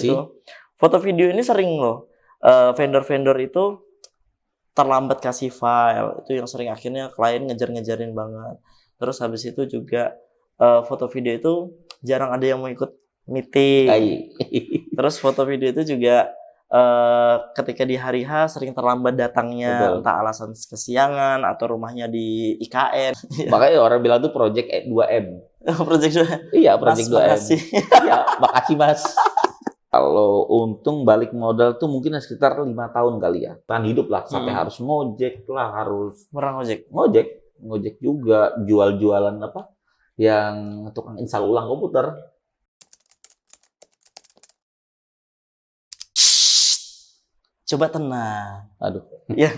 itu. Foto video ini sering loh vendor-vendor itu terlambat kasih file, itu yang sering akhirnya klien ngejar-ngejarin banget. Terus habis itu juga foto video itu jarang ada yang mau ikut meeting. Terus foto video itu juga ketika di hari H sering terlambat datangnya, entah alasan kesiangan atau rumahnya di IKN. Makanya orang bilang tuh project 2M. Project 2M? Iya, project 2M. Makasih. Iya, makasih Mas. Kalau untung balik modal tuh mungkin sekitar 5 tahun kali ya. Tahan hidup lah, sampai harus ngojek lah, harus... Pernah ngojek? Ngojek juga, jual-jualan apa? Yang tukang install ulang komputer. Coba tenang. Aduh. Ya.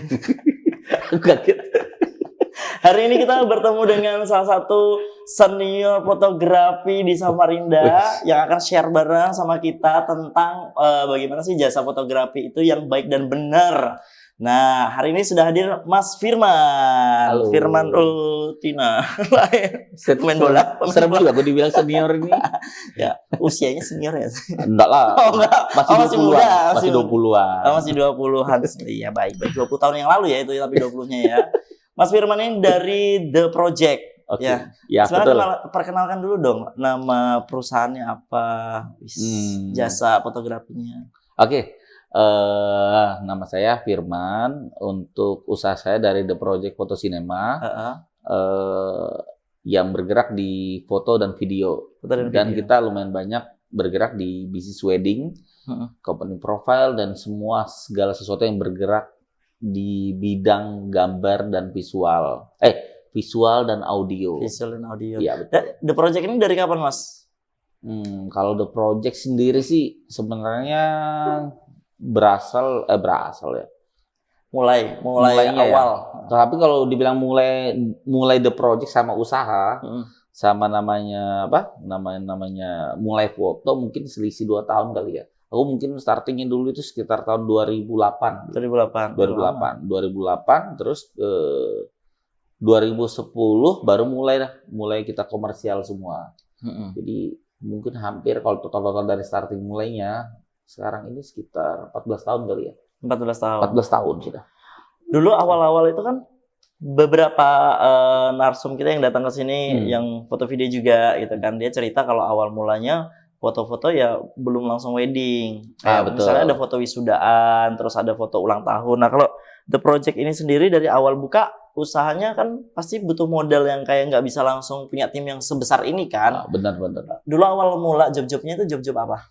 Kaget. Hari ini kita bertemu dengan salah satu senior fotografi di Samarinda yang akan share bareng sama kita tentang bagaimana sih jasa fotografi itu yang baik dan benar. Nah, hari ini sudah hadir Mas Firman. Halo. Firman Tina. Main bola. Serem juga gue dibilang senior ini. Ya, usianya senior ya? Enggak lah. Oh, enggak. Masih 20-an. Muda. Masih 20-an. Oh, masih 20-an. Iya, baik. 20 tahun yang lalu ya itu, tapi 20-nya ya. Mas Firman ini dari The Project. Oke. Ya, sebenarnya perkenalkan dulu dong nama perusahaannya apa, jasa fotografinya. Oke. Nama saya Firman. Untuk usaha saya dari The Project Foto Cinema, yang bergerak di foto dan video. Dan kita lumayan banyak bergerak di bisnis wedding, company profile, dan segala sesuatu yang bergerak di bidang gambar dan visual. Visual dan audio. Visual dan audio. Iya, betul. The Project ini dari kapan, Mas? Kalau The Project sendiri sih sebenarnya berasal ya. Mulainya awal. Ya. Tapi kalau dibilang mulai The Project sama usaha, sama namanya mulai foto mungkin selisih 2 tahun kali ya. Aku mungkin startingnya dulu itu sekitar tahun 2008, terus 2010 baru mulai kita komersial semua. Jadi mungkin hampir kalau total dari starting mulainya sekarang ini sekitar 14 tahun kali ya. 14 tahun sudah. Dulu awal-awal itu kan beberapa narsum kita yang datang ke sini yang foto video juga gitu kan, dia cerita kalau awal mulanya foto-foto ya belum langsung wedding. Betul. Misalnya ada foto wisudaan, terus ada foto ulang tahun. Nah, kalau The Project ini sendiri dari awal buka usahanya kan pasti butuh modal yang kayak nggak bisa langsung punya tim yang sebesar ini kan. Benar. Dulu awal mula job-jobnya itu job-job apa?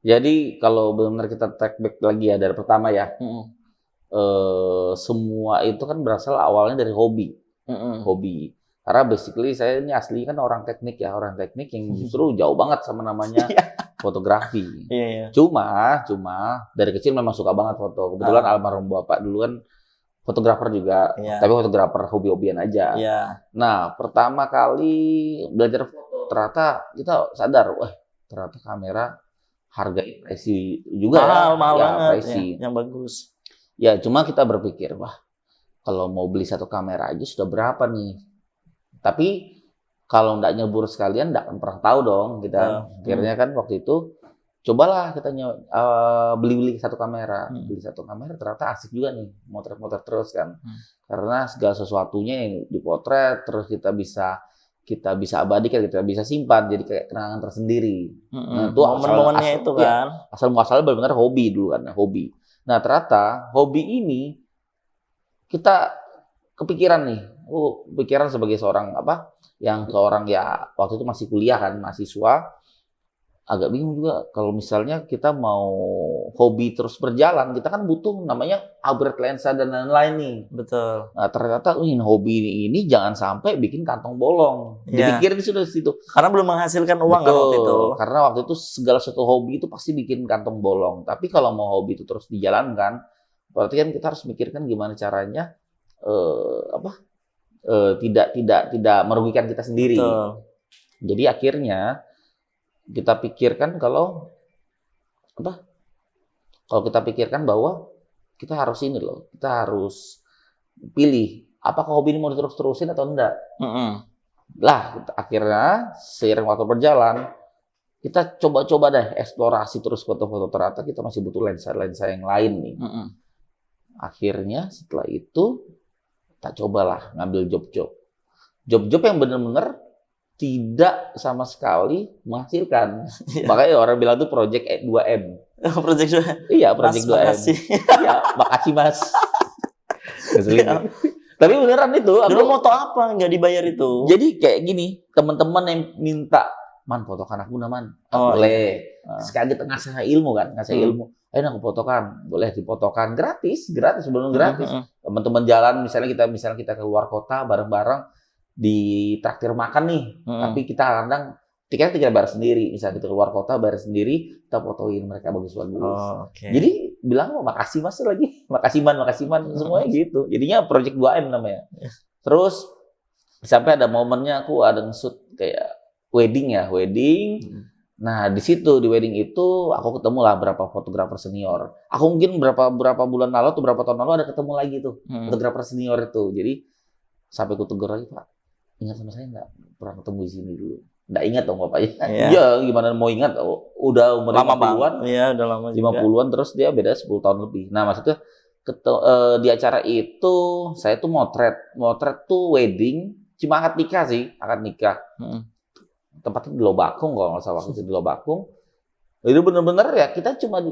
Jadi kalau benar kita track back lagi ya dari pertama ya, semua itu kan berasal awalnya dari hobi. Hobi. Karena basically saya ini asli kan orang teknik yang justru jauh banget sama namanya fotografi. Cuma dari kecil memang suka banget foto. Kebetulan almarhum bapak dulu kan fotografer juga, tapi fotografer hobi-hobian aja. Nah, pertama kali belajar foto ternyata kita sadar, ternyata kamera harga pricey juga, mahal banget, pricey. Yang bagus. Ya, cuma kita berpikir, kalau mau beli satu kamera aja sudah berapa nih? Tapi kalau nggak nyebur sekalian, nggak akan pernah tahu dong kita. Akhirnya kan waktu itu, cobalah kita beli satu kamera. Beli satu kamera ternyata asik juga nih, motret-motret terus kan. Karena segala sesuatunya yang dipotret, terus kita bisa abadikan, kita bisa simpan, jadi kayak kenangan tersendiri. Nah, itu momen-momennya itu kan. Asal muasalnya benar-benar hobi dulu kan, hobi. Nah, ternyata hobi ini kita kepikiran nih, pikiran sebagai seorang seorang ya waktu itu masih kuliah kan, mahasiswa, agak bingung juga kalau misalnya kita mau hobi terus berjalan, kita kan butuh namanya upgrade lensa dan lain-lain nih. Betul. Nah, ternyata hobi ini jangan sampai bikin kantong bolong. Dipikir sudah situ. Karena belum menghasilkan uang kan waktu itu. Karena waktu itu segala satu hobi itu pasti bikin kantong bolong. Tapi kalau mau hobi itu terus dijalankan, berarti kan kita harus mikirkan gimana caranya tidak merugikan kita sendiri. Betul. Jadi akhirnya kita pikirkan kalau kita pikirkan bahwa kita harus kita harus pilih apakah hobi ini mau diterus-terusin atau enggak. Lah, akhirnya seiring waktu berjalan kita coba-coba deh eksplorasi terus foto-foto, ternyata kita masih butuh lensa-lensa yang lain nih. Akhirnya setelah itu kita cobalah ngambil job-job yang benar-benar tidak sama sekali menghasilkan. Makanya orang bilang tuh project 2M. Project 2M. Iya, project 2M. Makasih. Iya, makasih Mas. Tapi beneran itu. Dulu moto apa? Nggak dibayar itu. Jadi kayak gini, teman-teman yang minta, Man, fotokan aku Man. Boleh. Sekali kita ngasih ilmu kan, ilmu. Ayo aku fotokan, boleh difotokan gratis sebelum gratis. Teman-teman jalan, misalnya kita keluar kota bareng-bareng di traktir makan nih, tapi kita kadang tiketnya kita bayar sendiri. Misalnya kita keluar kota bayar sendiri, kita fotoin mereka bagus-bagus. Jadi bilang makasih Mas lagi, makasih Man, semuanya gitu. Jadinya project 2M namanya. Terus sampai ada momennya aku ada nge-shoot kayak wedding. Nah, di situ di wedding itu aku ketemu lah berapa fotografer senior. Aku mungkin berapa bulan lalu atau berapa tahun lalu ada ketemu lagi tuh fotografer senior itu. Jadi sampai aku tegur lagi, Pak, ingat sama saya nggak pernah ketemu di sini dulu. Nggak ingat dong Bapak ya? Iya, gimana mau ingat? Udah umur 50-an. Iya, udah lama juga. 50-an terus dia beda 10 tahun lebih. Nah, maksudnya di acara itu saya tuh motret tuh wedding, cuma akad nikah. Tempatnya di Lobakung kalau nggak salah, waktu itu di Lobakung. Itu bener-bener ya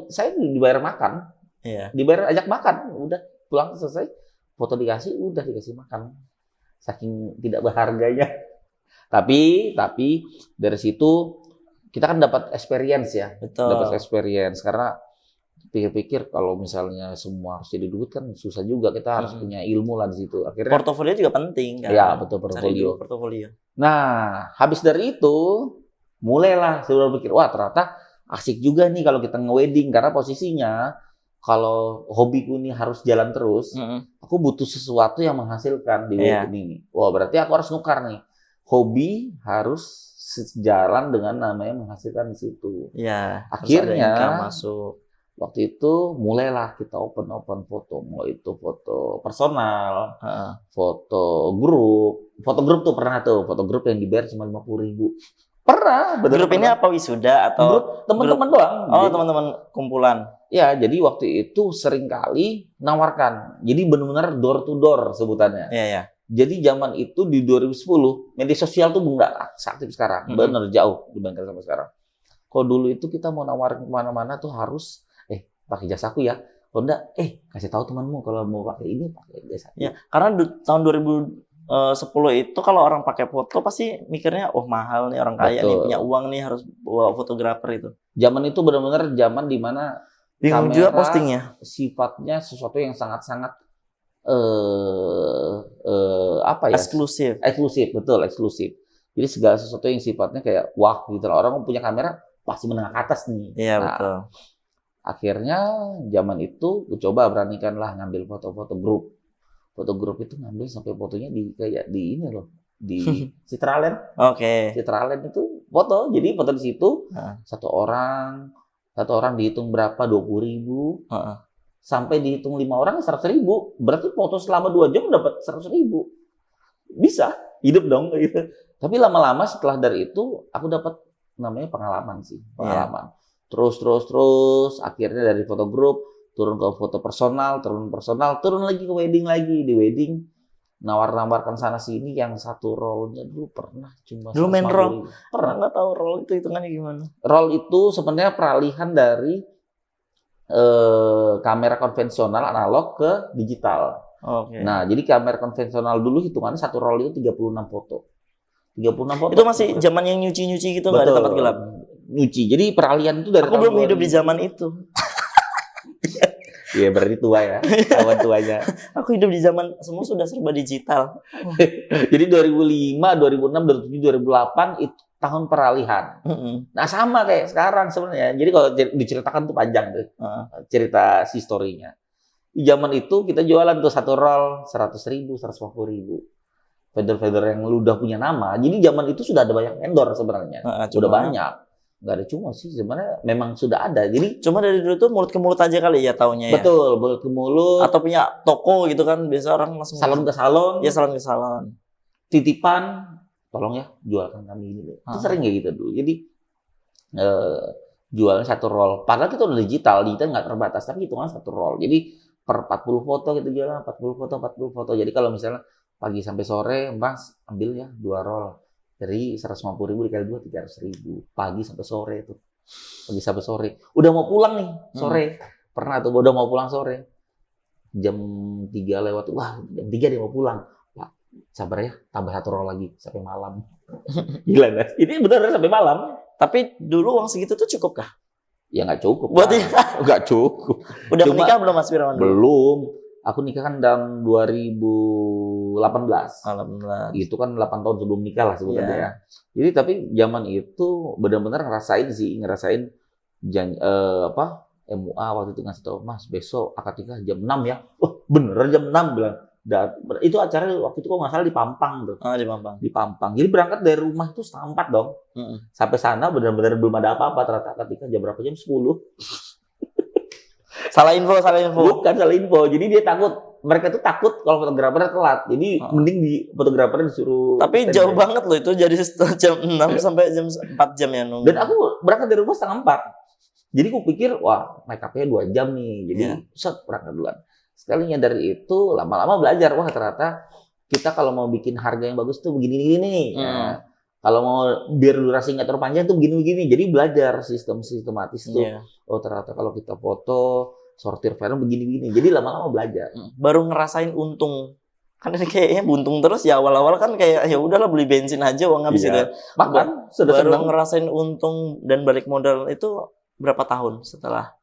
saya dibayar makan, dibayar ajak makan, udah pulang selesai, foto dikasih makan, saking tidak berharganya. Tapi dari situ kita kan dapat experience ya, dapat experience karena pikir-pikir kalau misalnya semua harus jadi duit kan susah juga, kita harus punya ilmu lah di situ. Akhirnya portofolio juga penting kan. Iya, betul, portofolio. Nah, habis dari itu mulailah saya berpikir, wah ternyata asik juga nih kalau kita nge-wedding, karena posisinya kalau hobiku ini harus jalan terus, aku butuh sesuatu yang menghasilkan di wedding ini. Wah, berarti aku harus nukar nih. Hobi harus sejalan dengan namanya menghasilkan di situ. Iya. Akhirnya masuk. Waktu itu mulailah kita open foto, mau itu foto personal, foto grup tuh pernah tuh, foto grup yang dibayar cuma 50.000. Pernah. Grup ini apa wisuda atau grup teman-teman doang? Oh, teman-teman kumpulan. Ya, jadi waktu itu sering kali nawarkan. Jadi benar-benar door to door sebutannya. Iya. Jadi zaman itu di 2010 media sosial tuh nggak aktif sekarang, bener jauh dibandingkan sama sekarang. Kalau dulu itu kita mau nawarin kemana-mana tuh harus pakai jasaku ya. Kalau enggak, kasih tahu temanmu kalau mau pakai ini, pakai jasa. Ya, karena tahun 2010 itu kalau orang pakai foto pasti mikirnya, oh mahal nih, orang kaya nih, punya uang nih, harus bawa fotografer itu. Zaman itu benar-benar zaman dimana bingung juga postingnya. Sifatnya sesuatu yang sangat-sangat eksklusif, betul, eksklusif. Jadi segala sesuatu yang sifatnya kayak wah gitu lah. Orang punya kamera pasti menengah ke atas nih. Iya, betul. Akhirnya zaman itu gue coba beranikanlah ngambil foto-foto grup. Foto grup itu ngambil sampai fotonya di ini loh, di Citraland. Citraland itu foto. Jadi foto di situ satu orang dihitung berapa, 20.000. Sampai dihitung 5 orang 100.000. Berarti foto selama 2 jam dapat 100.000. Bisa hidup dong gitu. Tapi lama-lama setelah dari itu aku dapat namanya pengalaman. Terus akhirnya dari foto grup turun ke foto personal, turun lagi ke wedding lagi. Di wedding nawarkan sana sini, yang satu rollnya dulu pernah cuma dulu main roll. Pernah nggak tahu roll itu hitungannya gimana? Roll itu sebenarnya peralihan dari kamera konvensional analog ke digital. Nah, jadi kamera konvensional dulu hitungannya satu roll itu 36 foto. 36 foto. Itu masih zaman yang nyuci-nyuci gitu, nggak ada tempat gelap. Nyuci. Jadi peralihan itu dari aku belum hidup di zaman itu. Iya, berarti tua ya. Kawan tuanya. Aku hidup di zaman semua sudah serba digital. Jadi 2005, 2006, 2007, 2008 itu tahun peralihan. Nah, sama kayak sekarang sebenarnya. Jadi kalau diceritakan tuh panjang tuh. Cerita si story-nya. Di zaman itu kita jualan tuh satu roll 100.000, 150.000. Vendor-vendor yang udah punya nama. Jadi zaman itu sudah ada banyak vendor sebenarnya. Sudah banyak. Nggak ada cuma sih, sebenarnya memang sudah ada. Jadi cuma dari dulu tuh mulut ke mulut aja kali ya taunya ya. Betul, mulut ke mulut. Atau punya toko gitu kan, biasa orang langsung salon ke salon. Ya, salon ke salon. Titipan, tolong ya jualkan kami ini. Itu sering kayak gitu dulu. Jadi eh, jualnya 1 roll. Padahal kita udah digital nggak terbatas, tapi hitungan 1 roll. Jadi per 40 foto kita jual 40 foto, 40 foto. Jadi kalau misalnya pagi sampai sore, Mas ambil ya 2 roll. Dari 150.000 dikali 2, 300.000. Pagi sampai sore itu. Pagi sampai sore. Udah mau pulang nih sore. Pernah tuh udah mau pulang sore. Jam 3 lewat. Wah, jam 3 dia mau pulang. Pak, sabar ya, tambah 1 roll lagi sampai malam. Gila kan? Ini benar sampai malam. Tapi dulu uang segitu tuh cukup kah? Ya nggak cukup. Buat dia. Nggak cukup. Udah menikah belum Mas Firman? Belum. Aku nikah kan tahun 2018. 18. Itu kan 8 tahun sebelum nikah lah sebenarnya ya. Jadi tapi zaman itu benar-benar ngerasain MUA waktu itu ngasih tahu, Mas besok akad nikah jam 6 ya. Wah bener jam 6 bilang. Itu acara waktu itu kok nggak salah di Pampang tuh. Di Pampang. Di Pampang. Jadi berangkat dari rumah itu 4 dong. Sampai sana benar-benar belum ada apa-apa. Ternyata akad nikah jam berapa? Jam 10. Salah info. Bukan salah info. Jadi dia takut. Mereka tuh takut kalau fotografernya telat. Jadi mending di fotografernya disuruh. Tapi jauh banget loh itu. Jadi jam 6 sampai jam 4 jam ya nunggu. Dan aku berangkat dari rumah 3:30. Jadi aku pikir, wah make up-nya 2 jam nih. Jadi set berangkat duluan. Sekalinya dari itu lama-lama belajar. Wah ternyata kita kalau mau bikin harga yang bagus tuh begini-begini. Nah, kalau mau biar durasi nggak terlalu panjang tuh begini-begini. Jadi belajar sistematis tuh. Oh ternyata kalau kita foto sortir film begini-begini. Jadi lama-lama belajar. Baru ngerasain untung. Kan ini kayaknya buntung terus ya awal-awal kan kayak ya udahlah beli bensin aja uang habis itu. Makan sudah baru senang. ngerasain untung dan balik modal itu berapa tahun setelah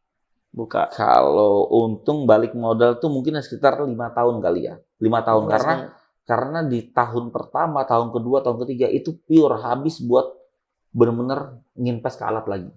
buka? Kalau untung balik modal tuh mungkin sekitar 5 tahun kali ya. 5 tahun karena di tahun pertama, tahun kedua, tahun ketiga itu pure habis buat benar-benar nginvest ke alat lagi.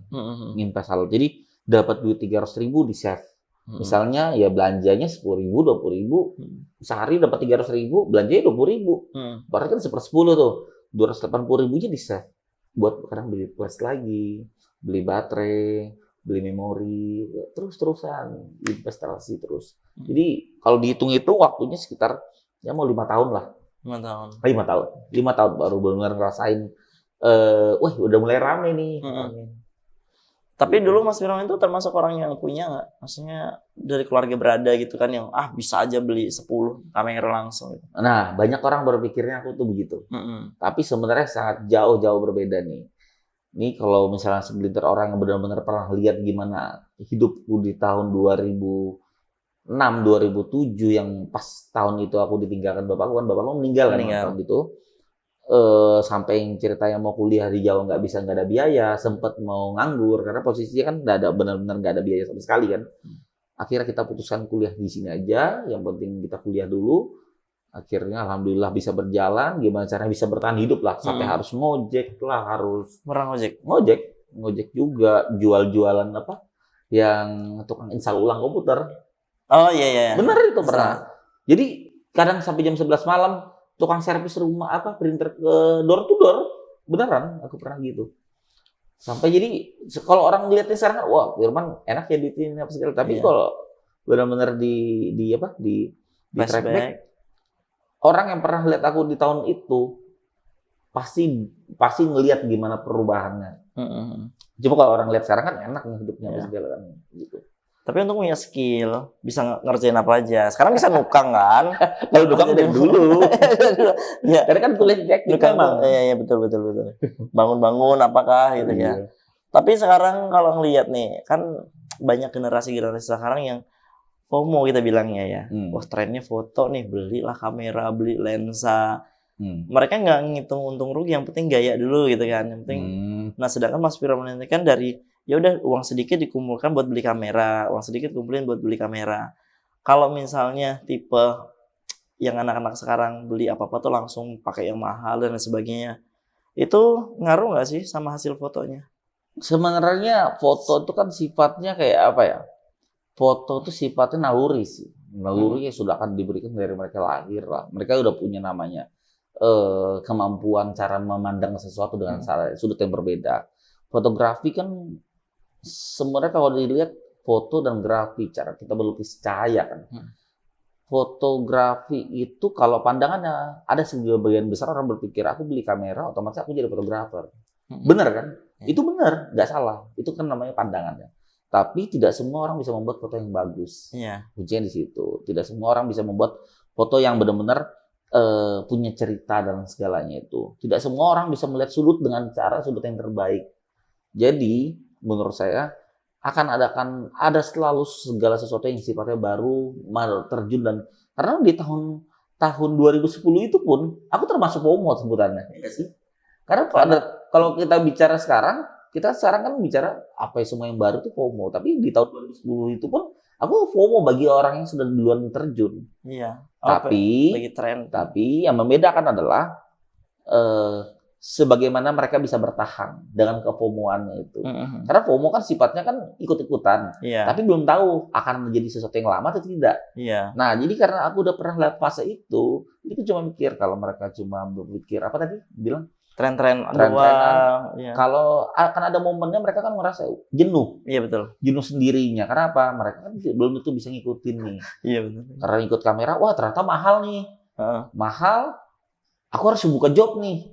Nginvest alat. Jadi dapat duit 300.000 di save. Misalnya ya belanjanya 10.000, 20.000, sehari dapat 300.000, belanjanya 20.000. Berarti kan 1/10 tuh. 280.000-nya di save. Buat kadang beli flash lagi, beli baterai, beli memori, terus-terusan investasi terus. Jadi kalau dihitung itu waktunya sekitar ya mau 5 tahun lah. 5 tahun. 5 tahun. 5 tahun baru benar-benar ngerasain wah udah mulai rame nih. Tapi dulu Mas Firman itu termasuk orang yang punya nggak? Maksudnya dari keluarga berada gitu kan yang bisa aja beli 10 kamera langsung gitu. Nah, banyak orang berpikirnya aku tuh begitu. Tapi sebenarnya sangat jauh-jauh berbeda nih. Ini kalau misalnya segelintir orang yang benar-benar pernah lihat gimana hidupku di tahun 2006, 2007 yang pas tahun itu aku ditinggalkan bapakku kan bapakku meninggal kan tahun itu. Sampai yang ceritanya mau kuliah di Jawa nggak ada biaya, sempat mau nganggur karena posisinya kan benar-benar nggak ada biaya sama sekali kan. Akhirnya kita putuskan kuliah di sini aja, yang penting kita kuliah dulu. Akhirnya alhamdulillah bisa berjalan, gimana caranya bisa bertahan hidup lah, sampai harus ngojek lah, harus pernah ngojek juga, jual-jualan apa yang tukang install ulang komputer. Oh iya. Bener itu pernah. Jadi kadang sampai jam 11 malam tukang servis rumah printer ke door to door, beneran aku pernah gitu. Sampai jadi kalau orang ngeliatin sekarang wah Firman enak ya duitin apa segala, tapi kalau benar-benar di track back, orang yang pernah lihat aku di tahun itu pasti ngelihat gimana perubahannya. Cuma kalau orang lihat sekarang kan enak nih hidupnya apa segala kan gitu. Tapi untuk punya skill, bisa ngerjain apa aja. Sekarang bisa nukang kan? Kalau nukang dari dulu. Ya, karena kan kuliah teknik memang. Iya betul. Bangun-bangun apakah gitu ya. Tapi sekarang kalau ngelihat nih, kan banyak generasi sekarang yang FOMO kita bilangnya ya. Wah trennya foto nih, belilah kamera, beli lensa. Mereka nggak ngitung untung rugi, yang penting gaya dulu gitu kan. Yang penting. Nah sedangkan Mas Firman ini kan dari ya udah uang sedikit dikumpulkan buat beli kamera, uang sedikit kumpulin buat beli kamera. Kalau misalnya tipe yang anak-anak sekarang beli apa-apa tuh langsung pakai yang mahal dan sebagainya, itu ngaruh nggak sih sama hasil fotonya? Sebenarnya foto itu kan sifatnya kayak apa ya? Foto itu sifatnya naluri sih. Naluri yang sudah akan diberikan dari mereka lahir lah. Mereka udah punya namanya kemampuan cara memandang sesuatu dengan sudut yang berbeda. Fotografi kan sebenarnya kalau dilihat foto dan grafi, cara kita melukis cahaya kan. Fotografi itu kalau pandangannya ada sebagian besar orang berpikir aku beli kamera otomatis aku jadi fotografer. Bener kan? Itu benar, nggak salah. Itu kan namanya pandangannya. Tapi tidak semua orang bisa membuat foto yang bagus. Kuncinya di situ. Tidak semua orang bisa membuat foto yang benar-benar punya cerita dan segalanya itu. Tidak semua orang bisa melihat sudut dengan sudut yang terbaik. Jadi menurut saya akan ada selalu segala sesuatu yang sifatnya baru terjun, dan karena di tahun 2010 itu pun aku termasuk FOMO sebutannya, ya sih. Karena kalau kita bicara sekarang, kita sekarang kan bicara apa semua yang baru itu FOMO, tapi di tahun 2010 itu pun aku FOMO bagi orang yang sudah duluan terjun. Iya. Tapi yang membedakan adalah sebagaimana mereka bisa bertahan dengan kefomoannya itu. Karena FOMO kan sifatnya kan ikut-ikutan, tapi belum tahu akan menjadi sesuatu yang lama atau tidak. Nah, jadi karena aku udah pernah lihat fase itu cuma mikir kalau mereka cuma berpikir apa tadi bilang tren-tren doang. Kalau akan ada momennya mereka kan merasa jenuh. Iya betul. Jenuh sendirinya. Karena apa? Mereka kan belum tentu bisa ngikutin nih. Iya betul. Karena ikut kamera, wah ternyata mahal nih. Mahal. Aku harus buka job nih.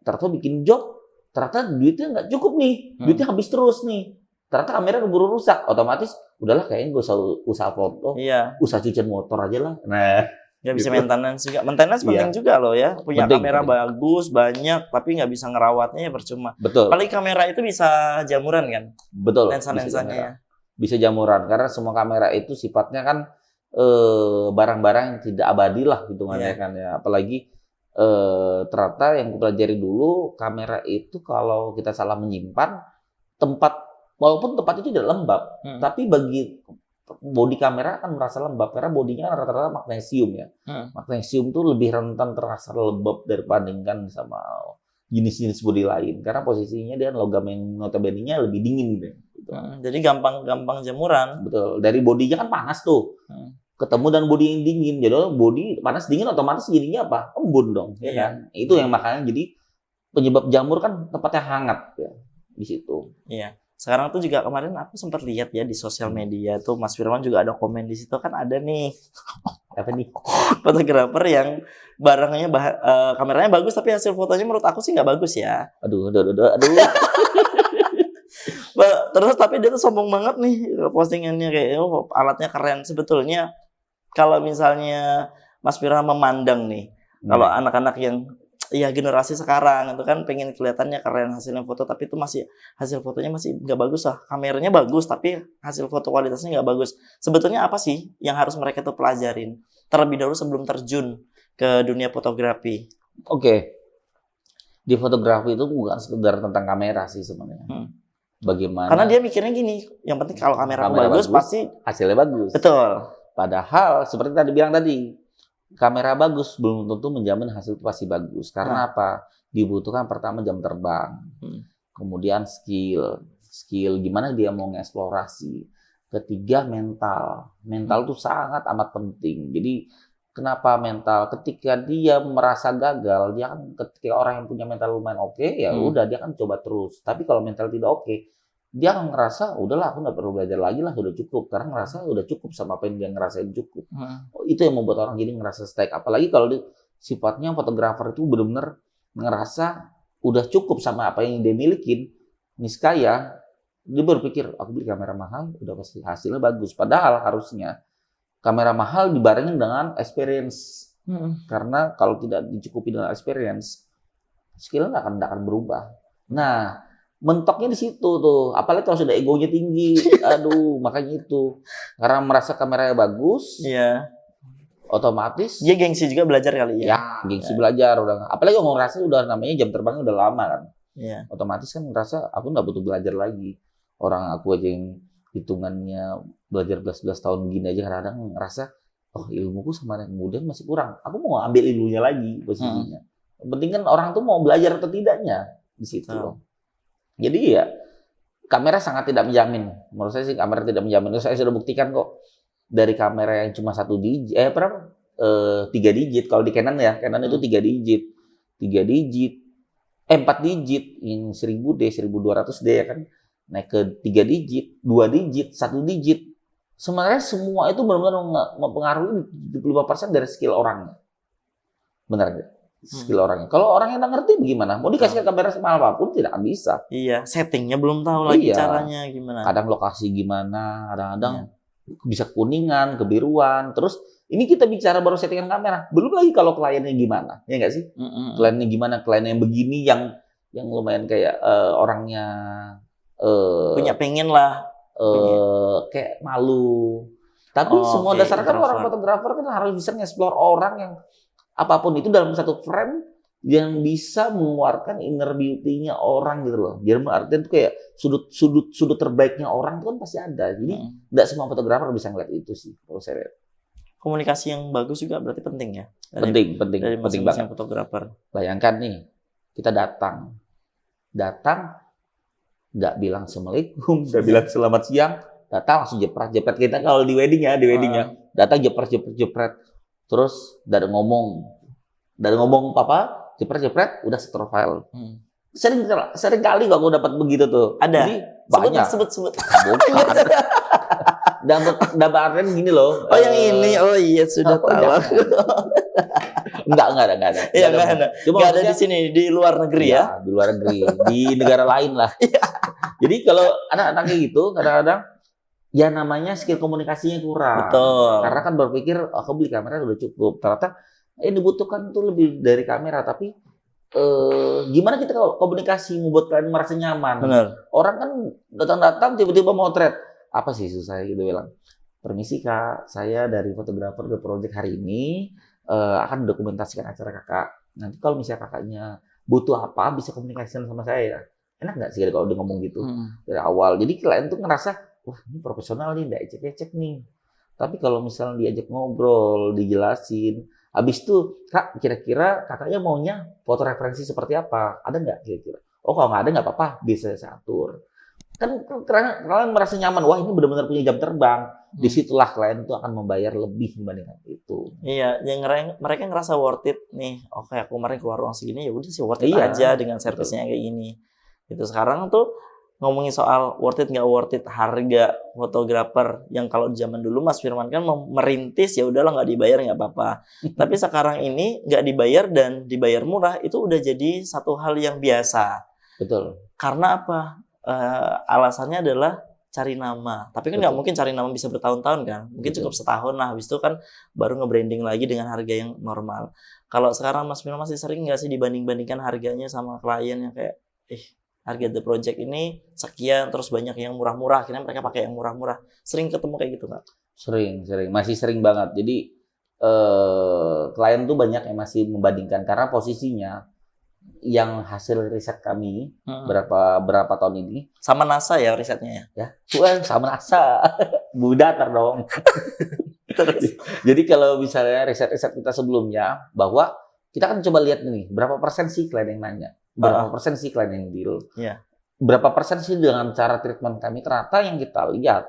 Ternyata bikin job, ternyata duitnya nggak cukup nih, duitnya habis terus nih. Ternyata kamera keburu rusak, otomatis udahlah kayaknya gue usah usaha foto, usaha cucian motor aja lah. Nah, nggak bisa maintenance juga. Maintenance penting juga loh ya. Punya kamera bagus, banyak, tapi nggak bisa ngerawatnya ya percuma. Betul. Paling kamera itu bisa jamuran kan? Betul. Lensa-lensanya ya. Bisa jamuran, karena semua kamera itu sifatnya kan barang-barang yang tidak abadi lah hitungannya kan ya. Apalagi ternyata yang kita pelajari dulu, kamera itu kalau kita salah menyimpan, walaupun tempat itu tidak lembab, tapi bagi bodi kamera akan merasa lembab karena bodinya kan rata-rata magnesium ya. Magnesium itu lebih rentan terasa lembab dibandingkan sama jenis-jenis bodi lain karena posisinya dia logam yang notabene-nya lebih dingin gitu. Jadi gampang jamuran. Betul. Dari bodinya kan panas tuh. Ketemu dan bodi yang dingin, jadi bodi panas dingin otomatis jadinya apa? Embun dong, ya kan? Itu yang makanya jadi penyebab jamur kan tempatnya hangat ya di situ. Iya. Sekarang tuh juga kemarin aku sempat lihat ya di sosial media tuh Mas Firman juga ada komen di situ kan ada nih apa nih fotografer yang barangnya kameranya bagus tapi hasil fotonya menurut aku sih nggak bagus ya. Aduh. Terus tapi dia tuh sombong banget nih postingannya kayak alatnya keren. Sebetulnya kalau misalnya Mas Firman memandang nih, kalau anak-anak yang ya generasi sekarang itu kan pengen kelihatannya keren hasilnya foto, tapi itu masih hasil fotonya masih nggak bagus lah. Kameranya bagus tapi hasil foto kualitasnya nggak bagus. Sebetulnya apa sih yang harus mereka tuh pelajarin terlebih dahulu sebelum terjun ke dunia fotografi? Oke. Di fotografi itu bukan sekedar tentang kamera sih sebenarnya. Bagaimana? Karena dia mikirnya gini, yang penting kalau kamera bagus pasti hasilnya bagus. Betul. Padahal seperti tadi bilang tadi, kamera bagus belum tentu menjamin hasil itu pasti bagus. Karena apa? Dibutuhkan pertama jam terbang, kemudian skill gimana dia mau ngeksplorasi. Ketiga mental itu sangat amat penting. Jadi kenapa mental? Ketika dia merasa gagal, dia kan ketika orang yang punya mental lumayan oke, ya udah dia kan coba terus. Tapi kalau mental tidak oke, dia akan ngerasa udahlah aku nggak perlu belajar lagi lah, udah cukup, karena ngerasa udah cukup sama apa yang dia ngerasain cukup. Itu yang membuat orang jadi ngerasa stuck. Apalagi kalau sifatnya fotografer itu benar-benar ngerasa udah cukup sama apa yang dia milikin, niskaya dia berpikir aku beli kamera mahal udah pasti hasilnya bagus. Padahal harusnya kamera mahal dibarengin dengan experience. Karena kalau tidak dicukupi dengan experience, skillnya nggak akan berubah. Nah, mentoknya di situ tuh. Apalagi kalau sudah egonya tinggi, aduh, makanya itu. Karena merasa kameranya bagus, otomatis dia gengsi juga belajar kali ya. Ya, gengsi belajar udah. Apalagi kalau ngerasa udah namanya jam terbangnya udah lama kan. Otomatis kan ngerasa aku nggak butuh belajar lagi. Orang aku aja yang hitungannya belajar 11 tahun begini aja kadang-kadang ngerasa oh ilmuku sama yang kemudian masih kurang. Aku mau ambil ilmunya lagi posisinya. Yang penting kan orang tuh mau belajar atau tidaknya di situ. Jadi ya kamera sangat tidak menjamin. Menurut saya sih kamera tidak menjamin. Saya sudah buktikan kok dari kamera yang cuma 1 digit, 3 digit. Kalau di Canon ya, Canon itu 3 digit, 4 digit yang 1000D, 1200D ya kan. Naik ke 3 digit, 2 digit, 1 digit. Sebenarnya semua itu benar-benar mempengaruhi 75% dari skill orangnya. Benar nggak? skill orangnya. Kalau orangnya nggak ngerti gimana? Mau dikasih kamera semahal apapun tidak bisa. Iya, settingnya belum tahu lagi Iya. caranya gimana. Kadang lokasi gimana, kadang-kadang bisa kuningan, kebiruan. Terus ini kita bicara baru settingan kamera. Belum lagi kalau kliennya gimana, ya nggak sih? Kliennya gimana? Kliennya yang begini, yang lumayan kayak orangnya punya pengen lah. Kayak malu. Tapi semua dasar kan orang fotografer kan harus bisa nge-explore orang yang apapun itu dalam satu frame yang bisa mengeluarkan inner beauty-nya orang gitu loh. Jadi artinya itu kayak sudut terbaiknya orang itu kan pasti ada. Jadi tidak semua fotografer bisa ngeliat itu sih kalau saya lihat. Komunikasi yang bagus juga berarti penting ya. Penting banget. Fotografer. Bayangkan nih, kita datang nggak bilang assalamualaikum, nggak bilang selamat siang, datang langsung jepret kita kalau di wedding ya, datang jepret, terus dari ngomong apa, jepret, udah setor file. Sering kali kok aku dapat begitu tuh. Ada. Jadi banyak. Sebut. Dapat artian gini loh. Oh yang ini, oh iya sudah tahu. Enggak ada. Iya enggak ada. Cuma ada di sini di luar negeri ya. Di luar negeri, di negara lain lah. Jadi kalau anak-anak kayak gitu kadang-kadang ya namanya skill komunikasinya kurang. Betul. Karena kan berpikir aku beli kamera udah cukup. Ternyata yang dibutuhkan tuh lebih dari kamera, tapi gimana kita kalau komunikasi membuat kalian merasa nyaman. Benar. Orang kan datang tiba-tiba motret. Apa sih susah gitu bilang. Permisi Kak, saya dari fotografer The Project hari ini akan dokumentasikan acara Kakak. Nanti kalau misalnya Kakaknya butuh apa bisa komunikasikan sama saya. Enak nggak sih kalau dia ngomong gitu dari awal. Jadi klien tuh ngerasa, wah ini profesional nih, nggak ecek-ecek nih. Tapi kalau misalnya diajak ngobrol, dijelasin, habis itu Kak kira-kira Kakaknya maunya foto referensi seperti apa? Ada nggak kira-kira? Oh kalau nggak ada nggak apa-apa, bisa saya atur. Kan kalian merasa nyaman, wah ini benar-benar punya jam terbang. Disitulah klien tuh akan membayar lebih dibandingkan itu. Iya, yang mereka ngerasa worth it nih. Oke, aku kemarin keluar uang segini, ya udah sih worth it aja dengan servisnya kayak gini. Itu sekarang tuh ngomongin soal worth it nggak worth it harga fotografer yang kalau zaman dulu Mas Firman kan merintis ya udahlah nggak dibayar nggak apa-apa. Tapi sekarang ini nggak dibayar dan dibayar murah itu udah jadi satu hal yang biasa. Betul. Karena apa? Alasannya adalah cari nama. Tapi kan nggak mungkin cari nama bisa bertahun-tahun kan. Mungkin cukup setahun lah. Habis itu kan baru nge-branding lagi dengan harga yang normal. Kalau sekarang Mas Firman masih sering nggak sih dibanding-bandingkan harganya sama klien yang kayak harga The Project ini sekian terus banyak yang murah-murah. Akhirnya mereka pakai yang murah-murah. Sering ketemu kayak gitu nggak? Sering. Masih sering banget. Jadi klien tuh banyak yang masih membandingkan karena posisinya yang hasil riset kami berapa tahun ini sama NASA ya risetnya ya sama NASA budatar dong. Jadi kalau misalnya riset kita sebelumnya bahwa kita kan coba lihat nih berapa persen sih klien yang nanya, berapa persen sih klien yang deal, berapa persen sih dengan cara treatment kami. Ternyata yang kita lihat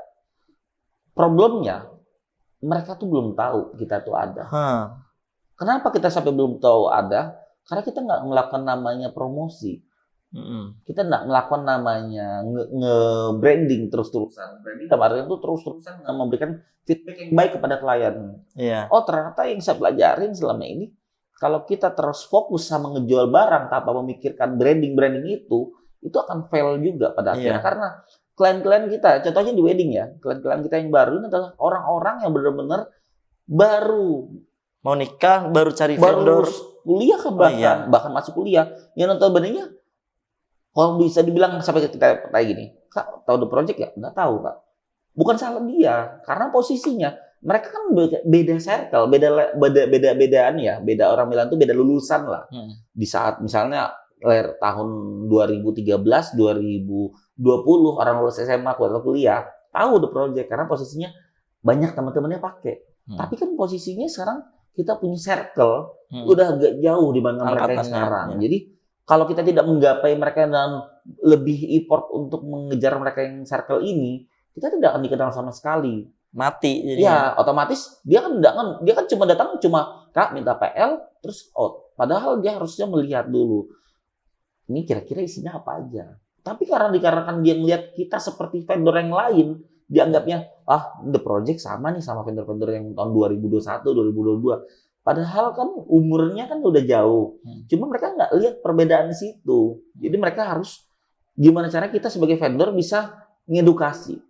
problemnya mereka tuh belum tahu kita tuh ada. Kenapa kita sampai belum tahu ada? Karena kita nggak melakukan namanya promosi, kita nggak melakukan namanya nge-branding terus-terusan. Branding kemarin itu terus-terusan memberikan feedback yang baik kepada klien. Oh ternyata yang saya pelajarin selama ini, kalau kita terus fokus sama ngejual barang tanpa memikirkan branding itu akan fail juga pada akhirnya. Karena klien-klien kita, contohnya di wedding ya, klien-klien kita yang baru ini adalah orang-orang yang benar-benar baru mau nikah, baru cari vendor, kuliah kan bahkan masuk kuliah. Yang notabene-nya kalau bisa dibilang sampai kita kayak gini, Kak, tahu The Project ya? Nggak tahu, Kak. Bukan salah dia, karena posisinya mereka kan beda circle, beda orang bilang tuh beda lulusan lah. Di saat misalnya lahir tahun 2013, 2020 orang lulus SMA kuliah, tahu The Project karena posisinya banyak teman-temannya pakai. Tapi kan posisinya sekarang kita punya circle udah agak jauh dibanding mereka yang sekarang. Jadi kalau kita tidak menggapai mereka dan lebih effort untuk mengejar mereka yang circle ini, kita tidak akan dikenal sama sekali. Mati jadinya. Ya, otomatis dia kan cuma datang Kak minta PL terus out. Padahal dia harusnya melihat dulu. Ini kira-kira isinya apa aja. Tapi dikarenakan dia melihat kita seperti vendor yang lain, dianggapnya The Project sama nih sama vendor-vendor yang tahun 2021, 2022. Padahal kan umurnya kan udah jauh. Cuma mereka nggak lihat perbedaan di situ. Jadi mereka harus gimana cara kita sebagai vendor bisa ngedukasi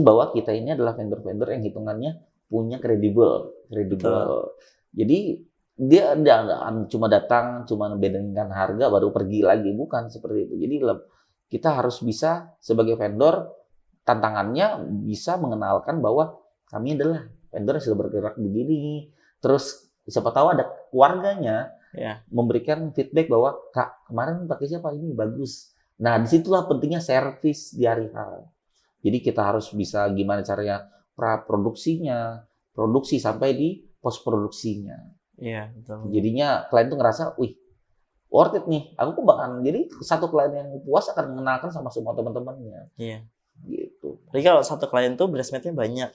bahwa kita ini adalah vendor-vendor yang hitungannya punya kredibel. Jadi dia cuma datang, cuma bedangkan harga baru pergi lagi, bukan seperti itu. Jadi kita harus bisa sebagai vendor, tantangannya bisa mengenalkan bahwa kami adalah vendor yang sudah bergerak begini. Terus siapa tahu ada keluarganya memberikan feedback bahwa Kak kemarin pakai siapa, ini bagus. Nah disitulah pentingnya servis di hari H. Jadi kita harus bisa gimana caranya produksi sampai di post produksinya. Iya, betul. Jadinya klien tuh ngerasa, wih, worth it nih. Aku bahkan jadi satu klien yang puas akan mengenalkan sama semua teman-temannya. Iya. Gitu. Jadi kalau satu klien tuh breastmate-nya banyak.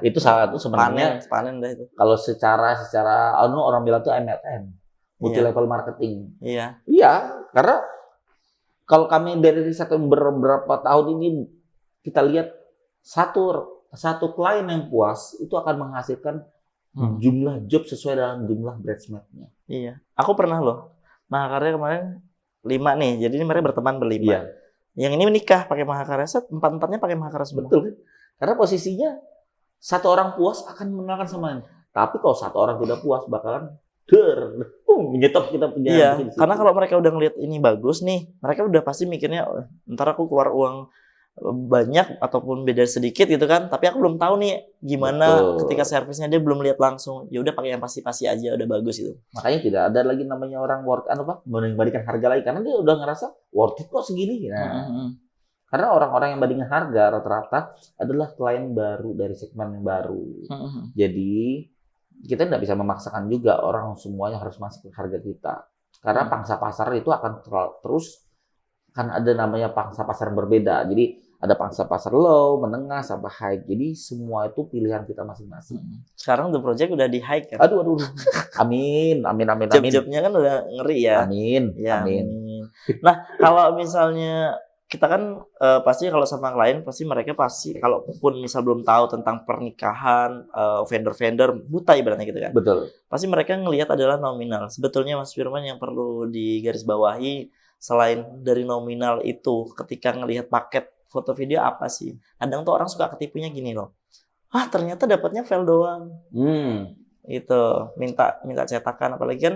Itu satu sebenarnya. Panen dah itu. Kalau secara orang bilang tuh MLM, multi level marketing. Iya. Iya, karena kalau kami dari riset beberapa tahun ini kita lihat satu klien yang puas itu akan menghasilkan jumlah job sesuai dengan jumlah breastmate-nya. Iya. Aku pernah loh. Mahakarya kemarin 5 nih. Jadi mereka berteman berlima. Iya. Yang ini menikah pakai Mahakarya, empat-empatnya pakai Mahakarya semua. Betul kan? Karena posisinya satu orang puas akan mengenalkan sama. Tapi kalau satu orang tidak puas bakalan menyetop kita punya. Iya. Karena kalau mereka udah ngeliat ini bagus nih, mereka udah pasti mikirnya ntar aku keluar uang banyak ataupun beda sedikit gitu kan, tapi aku belum tahu nih gimana ketika servisnya, dia belum lihat langsung. Ya udah pakai yang pasti-pasti aja udah bagus itu. Makanya tidak ada lagi namanya orang membandingkan harga lagi, karena dia udah ngerasa worth it kok segini. Nah, karena orang-orang yang bandingkan harga rata-rata adalah klien baru dari segmen yang baru. Jadi kita tidak bisa memaksakan juga orang semuanya harus masuk ke harga kita, karena pangsa pasar itu akan terus kan ada namanya pangsa pasar yang berbeda. Jadi ada pangsa pasar low, menengah, sampai high. Jadi semua itu pilihan kita masing-masing. Sekarang The Project udah di high kan? Aduh. Amin. Job-jobnya kan udah ngeri ya. Amin. Nah, kalau misalnya kita kan pasti kalau sama klien mereka pasti kalaupun misal belum tahu tentang pernikahan, vendor-vendor buta ibaratnya gitu kan. Betul. Pasti mereka ngelihat adalah nominal. Sebetulnya Mas Firman yang perlu digarisbawahi selain dari nominal itu, ketika ngelihat paket foto video apa sih? Kadang tuh orang suka ketipunya gini loh. Ternyata dapatnya file doang. Itu minta cetakan, apalagi kan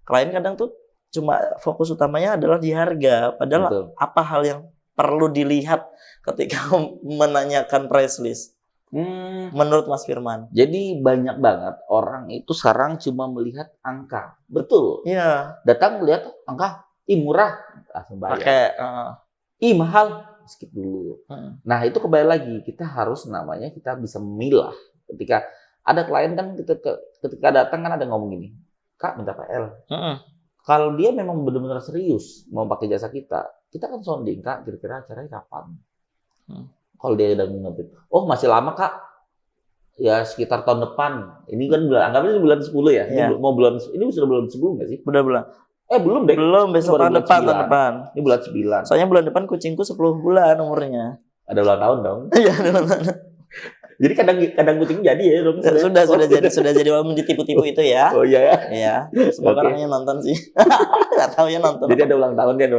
klien kadang tuh cuma fokus utamanya adalah di harga. Padahal betul. Apa hal yang perlu dilihat ketika menanyakan price list? Menurut Mas Firman. Jadi banyak banget orang itu sekarang cuma melihat angka. Betul. Iya. Datang melihat angka, murah, langsung bayar. Pakai mahal, skip dulu. Nah, itu kembali lagi, kita harus kita bisa memilah. Ketika ada klien kan ketika datang kan ada ngomong gini, Kak minta PL. Kalau dia memang benar-benar serius mau pakai jasa kita kan sounding, Kak kira-kira acaranya kapan? Kalau dia udah ngebit, masih lama Kak, ya sekitar tahun depan. Ini kan anggapnya bulan 10 ya. Yeah. Ini sudah bulan 10 nggak sih? Udah bulan. Belum deh. Belum, besok tahun depan. Ini bulan 9. Soalnya bulan depan kucingku 10 bulan umurnya. Ada ulang tahun dong. Iya, ada ulang tahun. Jadi kadang kucing jadi ya dong. Sudah jadi walaupun ditipu-tipu itu ya. Oh iya ya. Iya. Semoga orangnya nonton sih. Enggak tahu ya nonton. Jadi ada ulang tahun dia.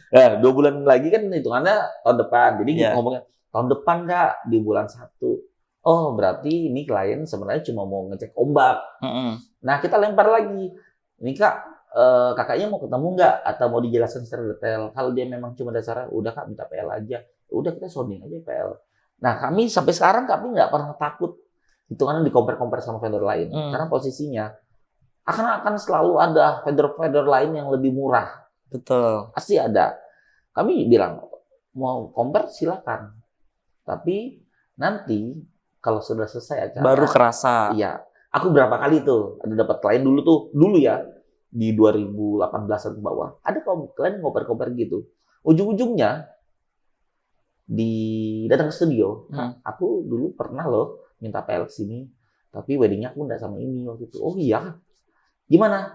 Nah, 2 bulan lagi kan hitungannya tahun depan. Jadi ngomongnya tahun depan Kak di bulan 1. Oh, berarti ini klien sebenarnya cuma mau ngecek ombak. Nah, kita lempar lagi. Ini Kak, kakaknya mau ketemu nggak atau mau dijelaskan secara detail? Kalau dia memang cuma dasarnya udah Kak minta PL aja, udah kita sounding aja PL. Nah kami sampai sekarang nggak pernah takut hitungannya di compare sama vendor lain, karena posisinya akan selalu ada vendor lain yang lebih murah. Betul. Pasti ada. Kami bilang mau compare silakan, tapi nanti kalau sudah selesai acara baru kerasa. Iya. Aku berapa kali tuh ada dapat klien dulu ya. Di 2018-an ke bawah, ada klien ngoper-ngoper gitu. Ujung-ujungnya datang ke studio. Aku dulu pernah loh minta PL sini, tapi weddingnya aku nggak sama ini waktu itu. Oh iya, gimana?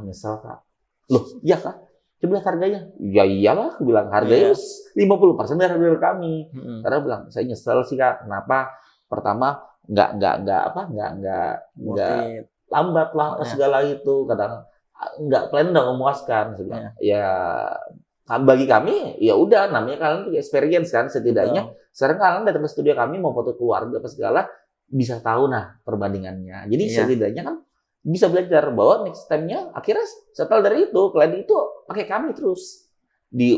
Nyesel Kak. Loh, iya Kak. Coba lihat harganya. Ya iyalah, aku bilang harganya 50% dari harga kami. Karena bilang saya nyesel sih Kak. Kenapa? Pertama, nggak lambat lah apa segala itu, kadang nggak plan udah memuaskan. Ya bagi kami ya udah, namanya kalian punya experience kan, setidaknya sekarang kalian datang ke studio kami mau foto keluarga apa segala bisa tahu nah perbandingannya. Jadi setidaknya kan bisa belajar bahwa next time-nya akhirnya setelah dari itu klien itu pakai kami terus di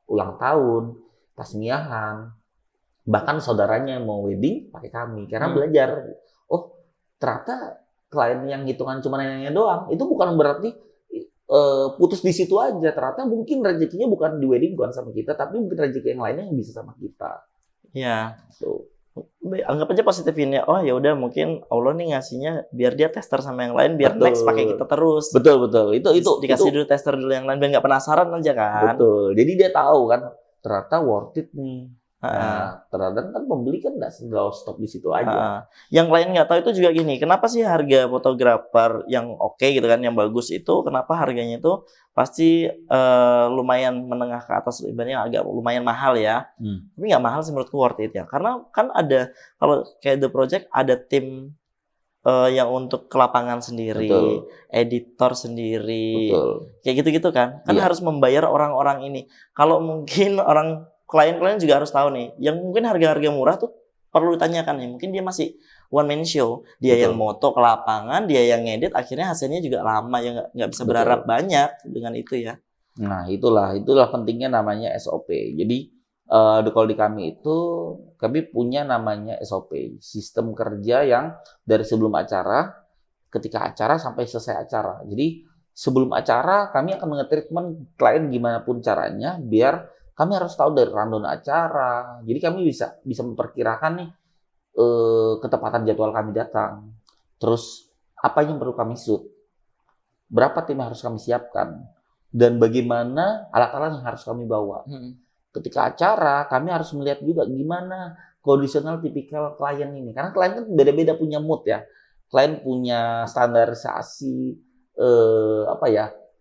ulang tahun, tasmiahan, bahkan saudaranya mau wedding pakai kami karena belajar. Oh ternyata klien yang hitungan cuma nanya doang itu bukan berarti putus di situ aja. Ternyata mungkin rezekinya bukan di wedding, bukan sama kita, tapi mungkin rezeki yang lainnya yang bisa sama kita. Iya. Tuh. Anggap aja positif ini. Oh ya udah, mungkin Allah nih ngasihnya biar dia tester sama yang lain, biar next pakai kita terus. Betul. Itu dikasih dulu tester dulu yang lain biar nggak penasaran aja kan. Betul. Jadi dia tahu kan ternyata worth it nih. Nah, terkadang kan pembeli kan nggak selalu stop di situ aja. Yang lain nggak tahu itu juga gini, kenapa sih harga fotografer yang oke gitu kan, yang bagus itu, kenapa harganya itu pasti lumayan menengah ke atas, ibaratnya agak lumayan mahal ya. Tapi nggak mahal sih menurutku, worth it ya. Karena kan ada, kalau kayak The Project ada tim yang untuk ke lapangan sendiri, editor sendiri, kayak gitu-gitu kan. Kan harus membayar orang-orang ini. Kalau mungkin klien-klien juga harus tahu nih, yang mungkin harga-harga murah tuh perlu ditanyakan nih. Mungkin dia masih one man show, dia yang moto ke lapangan, dia yang ngedit, akhirnya hasilnya juga lama, ya nggak bisa berharap banyak dengan itu ya. Nah itulah pentingnya namanya SOP. Jadi kalau di kami itu kami punya namanya SOP, sistem kerja yang dari sebelum acara, ketika acara sampai selesai acara. Jadi sebelum acara kami akan nge-treatment klien gimana pun caranya biar kami harus tahu dari rundown acara. Jadi kami bisa memperkirakan nih ketepatan jadwal kami datang. Terus apa yang perlu kami shoot? Berapa tim yang harus kami siapkan? Dan bagaimana alat-alat yang harus kami bawa? Ketika acara kami harus melihat juga gimana kondisional tipikal klien ini. Karena klien kan beda-beda punya mood ya. Klien punya standarisasi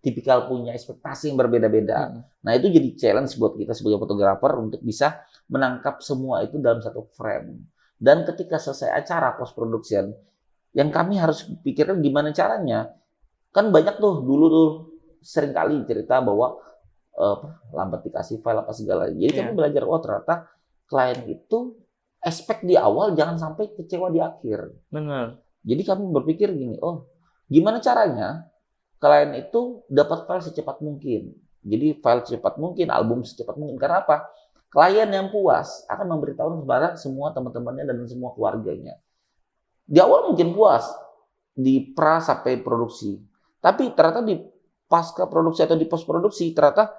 tipikal punya ekspektasi yang berbeda-beda. Nah itu jadi challenge buat kita sebagai fotografer untuk bisa menangkap semua itu dalam satu frame. Dan ketika selesai acara post production, yang kami harus pikirkan gimana caranya. Kan banyak tuh dulu sering kali cerita bahwa lambat dikasih file apa segala. Jadi kami belajar, ternyata klien itu expect di awal jangan sampai kecewa di akhir. Benar. Jadi kami berpikir gini, gimana caranya klien itu dapat file secepat mungkin. Jadi file secepat mungkin, album secepat mungkin. Karena apa? Klien yang puas akan memberitahu kepada semua teman-temannya dan semua keluarganya. Di awal mungkin puas, di pra sampai produksi. Tapi ternyata di pasca produksi atau di post produksi ternyata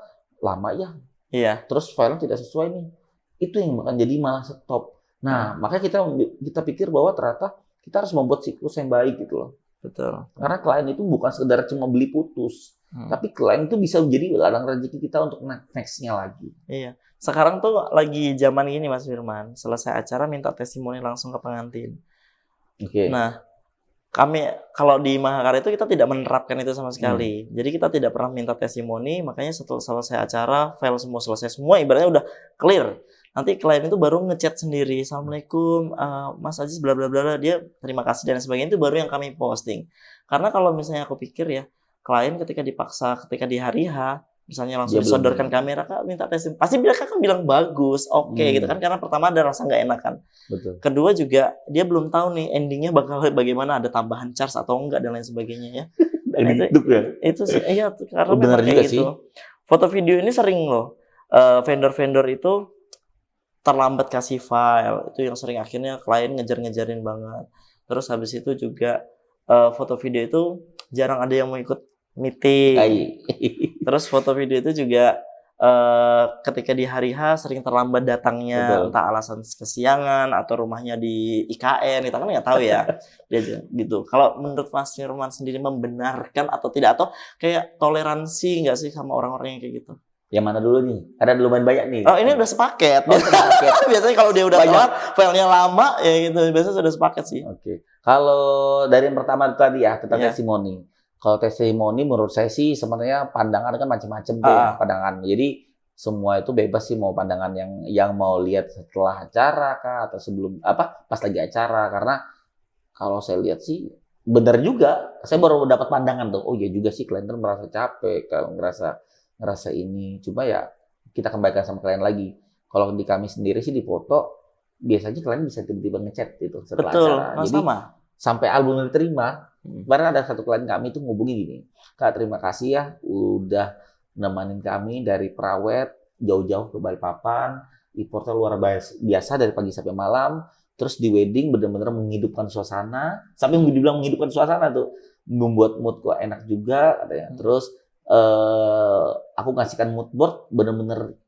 lama ya. Iya. Terus filenya tidak sesuai nih. Itu yang akan jadi malah stop. Nah, makanya kita pikir bahwa ternyata kita harus membuat siklus yang baik gitu loh. Betul. Karena klien itu bukan sekedar cuma beli putus, tapi klien itu bisa menjadi ladang rezeki kita untuk next-nya lagi. Iya. Sekarang tuh lagi zaman ini Mas Firman, selesai acara minta testimoni langsung ke pengantin. Nah, kami kalau di Mahakarya itu kita tidak menerapkan itu sama sekali. Jadi kita tidak pernah minta testimoni, makanya setelah selesai acara, file semua selesai semua, ibaratnya udah clear. Nanti klien itu baru ngechat sendiri, Assalamualaikum, Mas Aziz, bla bla bla, dia terima kasih dan sebagainya, itu baru yang kami posting. Karena kalau misalnya aku pikir ya, klien ketika dipaksa, ketika di hari H, misalnya langsung disodorkan kamera, Kak minta testimoni, pasti mereka kan bilang bagus, oke, gitu kan, karena pertama ada rasa nggak enak kan. Betul. Kedua juga, dia belum tahu nih endingnya bakal bagaimana, ada tambahan charge atau enggak, dan lain sebagainya ya. Itu sih, iya, karena memang kayak gitu. Foto video ini sering loh, vendor-vendor itu terlambat kasih file, itu yang sering akhirnya klien ngejar-ngejarin banget. Terus habis itu juga foto video itu jarang ada yang mau ikut meeting. Terus foto video itu juga ketika di hari H sering terlambat datangnya. Betul. Entah alasan kesiangan atau rumahnya di IKN, kita kan nggak tahu ya. Dia gitu. Kalau menurut Mas Firman sendiri membenarkan atau tidak, atau kayak toleransi nggak sih sama orang-orang yang kayak gitu? Yang mana dulu nih? Ada lumayan banyak nih. Oh, ini udah sepaket. Biasanya kalau dia udah telat, filenya lama, ya gitu. Biasanya sudah sepaket sih. Oke. Kalau dari yang pertama tadi ya, tentang testimoni. Kalau testimoni menurut saya sih sebenarnya pandangan kan macam-macam tuh ya, pandangan. Jadi semua itu bebas sih, mau pandangan yang mau lihat setelah acara kah atau sebelum pas lagi acara. Karena kalau saya lihat sih benar juga, saya baru dapat pandangan tuh, oh iya juga sih klien merasa capek kalau ngerasa ini. Cuma ya kita kembalikan sama klien lagi. Kalau di kami sendiri sih di foto biasanya klien bisa tiba-tiba ngechat gitu setelah acara. Jadi sama. Sampai album diterima, kemarin ada satu klien kami tuh ngubungi gini, Kak terima kasih ya udah nemenin kami dari Prawet jauh-jauh ke Balikpapan, importnya luar biasa dari pagi sampai malam. Terus di wedding benar-benar menghidupkan suasana, sampai dibilang menghidupkan suasana tuh, membuat mood gua enak juga katanya. Terus aku ngasihkan mood board benar-benar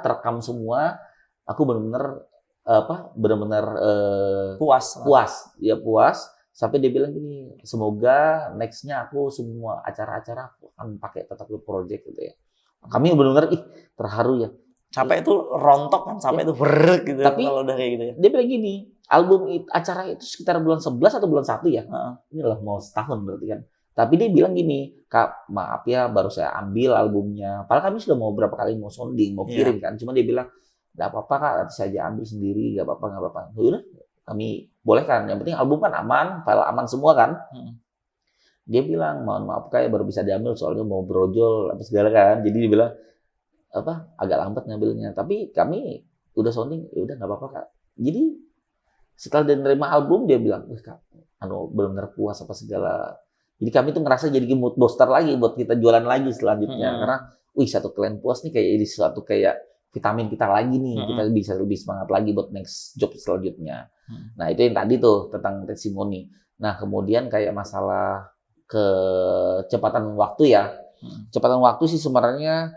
terekam semua. Aku benar-benar puas. Dia puas sampai dia bilang gini, semoga nextnya aku semua acara-acara aku akan pakai Tetap Lu Project gitu ya. Kami benar-benar terharu ya. Sampai itu rontok kan, sampai itu berek gitu. Tapi kalau udah kayak gitu ya. Dia bilang gini, acara itu sekitar bulan 11 atau bulan 1 ya. Inilah mau setahun berarti kan. Tapi dia bilang gini, Kak maaf ya baru saya ambil albumnya. Padahal kami sudah mau berapa kali mau sounding, mau kirim kan. Cuma dia bilang, nggak apa-apa Kak, nanti saya ambil sendiri, nggak apa-apa. Udah, kami boleh kan. Yang penting album kan aman, file aman semua kan. Dia bilang, mohon maaf Kak, baru bisa diambil soalnya mau brojol apa segala kan. Jadi dia bilang, agak lambat ngambilnya, tapi kami udah sounding, ya udah nggak apa-apa Kak. Jadi setelah dia nerima album dia bilang, Kak, benar-benar puas apa segala. Jadi kami tuh ngerasa jadi mood booster lagi buat kita jualan lagi selanjutnya. Karena, satu klien puas nih kayak ini suatu kayak vitamin kita lagi nih, kita bisa lebih semangat lagi buat next job selanjutnya. Nah itu yang tadi tuh tentang testimoni. Nah kemudian kayak masalah kecepatan waktu ya, kecepatan waktu sih sebenarnya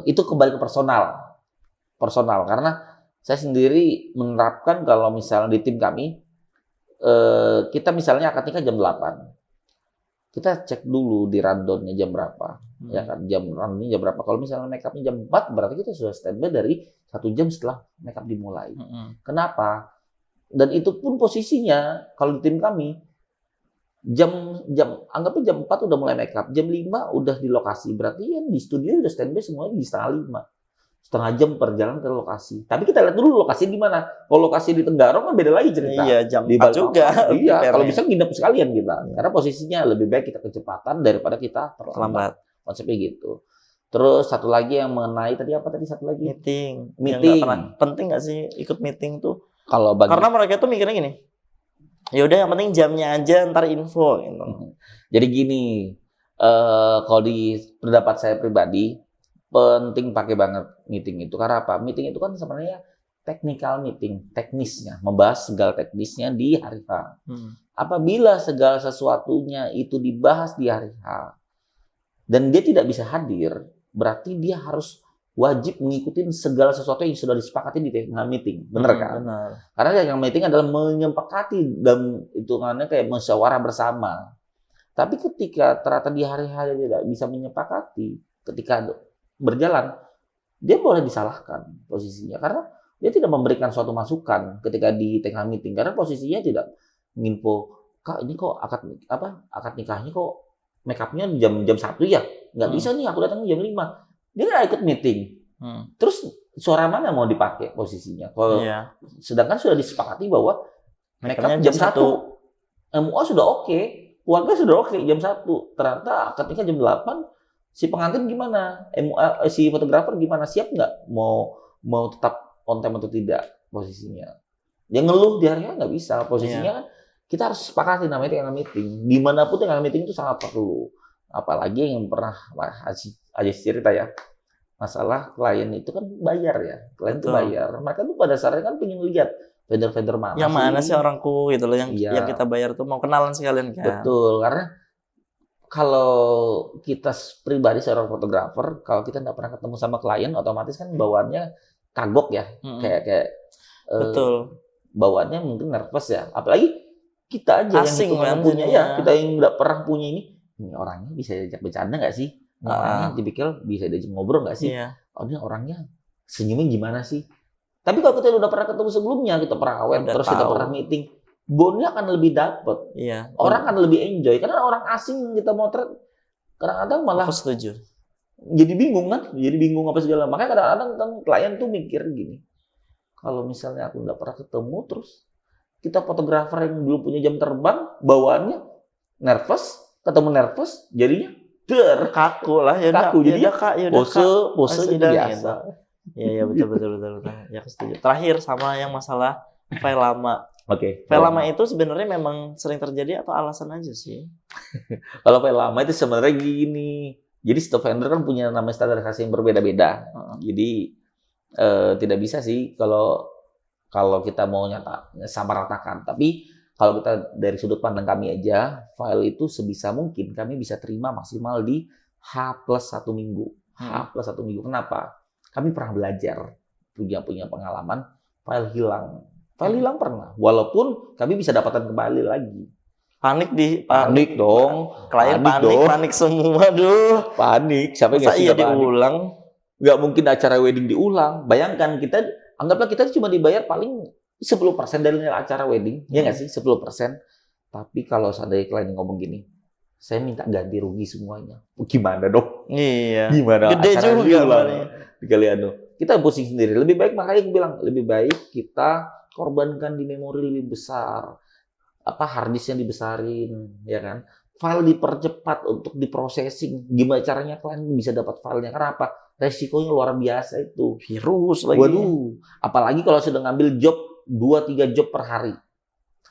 itu kembali ke personal karena saya sendiri menerapkan kalau misalnya di tim kami kita misalnya akad nikah jam 8 kita cek dulu di rundownnya jam berapa ya kan, rundownnya jam berapa. Kalau misalnya make upnya jam 4 berarti kita sudah standby dari 1 jam setelah make up dimulai. Kenapa? Dan itu pun posisinya kalau di tim kami anggapnya jam 4 udah mulai make up, jam 5 udah di lokasi, berarti yang di studio udah standby semuanya di setengah jam perjalanan ke lokasi. Tapi kita lihat dulu lokasi di mana. Kalau lokasi di Tenggarong kan beda lagi cerita. Iya, jam 4 juga. Iya, kalau bisa nginep sekalian kita. Karena posisinya lebih baik kita kecepatan daripada kita terlambat. Konsepnya gitu. Terus satu lagi yang mengenai satu lagi? Meeting. Penting nggak sih ikut meeting tuh? Karena mereka tuh mikirnya gini, ya udah yang penting jamnya aja ntar info gitu. Jadi gini, kalau di pendapat saya pribadi penting pakai banget meeting itu. Karena apa? Meeting itu kan sebenarnya technical meeting, teknisnya, membahas segala teknisnya di hari H. Apabila segala sesuatunya itu dibahas di hari H dan dia tidak bisa hadir, berarti dia harus wajib mengikuti segala sesuatu yang sudah disepakati di technical meeting. Benar kan? Benar. Karena technical meeting adalah menyepakati dan hitungannya kayak musyawarah bersama. Tapi ketika ternyata di hari H tidak bisa menyepakati, ketika berjalan, dia boleh disalahkan posisinya. Karena dia tidak memberikan suatu masukan ketika di technical meeting. Karena posisinya tidak menginfo, Kak ini kok akad nikahnya kok make up-nya jam 1 ya? Nggak bisa nih, aku datang jam 5. Dia nggak ikut meeting. Terus suara mana mau dipakai posisinya? Kalau sedangkan sudah disepakati bahwa make up jam 1. MUA sudah oke, keluarga sudah oke jam 1. Ternyata ketika jam 8 si pengantin gimana? Si fotografer gimana? Siap nggak? Mau tetap on time atau tidak posisinya? Dia ngeluh di hari nggak bisa. Posisinya kan kita harus sepakati namanya technical meeting. Dimanapun technical meeting itu sangat perlu. Apalagi yang pernah aja cerita ya, masalah klien itu kan bayar ya. Klien itu bayar. Mereka tuh pada saatnya kan pengen lihat vendor-vendor mana yang mana sih orangku gitu loh, yang kita bayar tuh mau kenalan sekalian kan. Betul, karena kalau kita pribadi seorang fotografer, kalau kita nggak pernah ketemu sama klien, otomatis kan bawaannya kagok ya, kayak betul, bawaannya mungkin nervous ya. Apalagi kita aja asing yang punya kita yang nggak pernah punya ini orangnya bisa diajak bercanda nggak sih? Orangnya dipikir bisa diajak ngobrol nggak sih? Oh ini orangnya senyumnya gimana sih? Tapi kalau kita udah pernah ketemu sebelumnya, kita pernah awet, terus kita pernah meeting, bondnya akan lebih dapet. Iya. Orang akan lebih enjoy. Karena orang asing kita motret, kadang-kadang malah... Aku setuju. jadi bingung kan, jadi bingung apa segala. Makanya kadang-kadang kan klien tuh mikir gini, kalau misalnya aku nggak pernah ketemu, terus kita fotografer yang belum punya jam terbang, bawaannya nervous, ketemu nervous, jadinya kaku lah, ya udah, kaku. Jadi pose itu biasa. Iya betul. Ya aku setuju. Terakhir sama yang masalah file lama. Oke. File lama itu sebenarnya memang sering terjadi atau alasan aja sih? Kalau file lama itu sebenarnya gini. Jadi setiap vendor kan punya namanya standarisasi yang berbeda-beda. Jadi tidak bisa sih kalau kita mau sama ratakan. Tapi kalau kita dari sudut pandang kami aja, file itu sebisa mungkin kami bisa terima maksimal di H+1 minggu. H+1 minggu. Kenapa? Kami pernah belajar, punya pengalaman, file hilang. File hilang pernah, walaupun kami bisa dapatkan kembali lagi. Panik dong. Klien panik semua, duh. Panik, siapa yang nggak diulang? Nggak mungkin acara wedding diulang. Bayangkan anggaplah kita cuma dibayar paling 10% dari nilai acara wedding, ya nggak sih, 10%. Tapi kalau seandainya klien ngomong gini, saya minta ganti rugi semuanya. Gimana dong? Iya. Gimana? Gede acara juga. Kita pusing sendiri. Lebih baik, makanya aku bilang, lebih baik kita korbankan di memori lebih besar. Hard disk yang dibesarin, ya kan? File dipercepat untuk diprocessing. Gimana caranya kalian bisa dapat filenya? Karena apa? Resikonya luar biasa itu. Virus lagi. Waduh. Apalagi kalau sudah ngambil job 2-3 job per hari.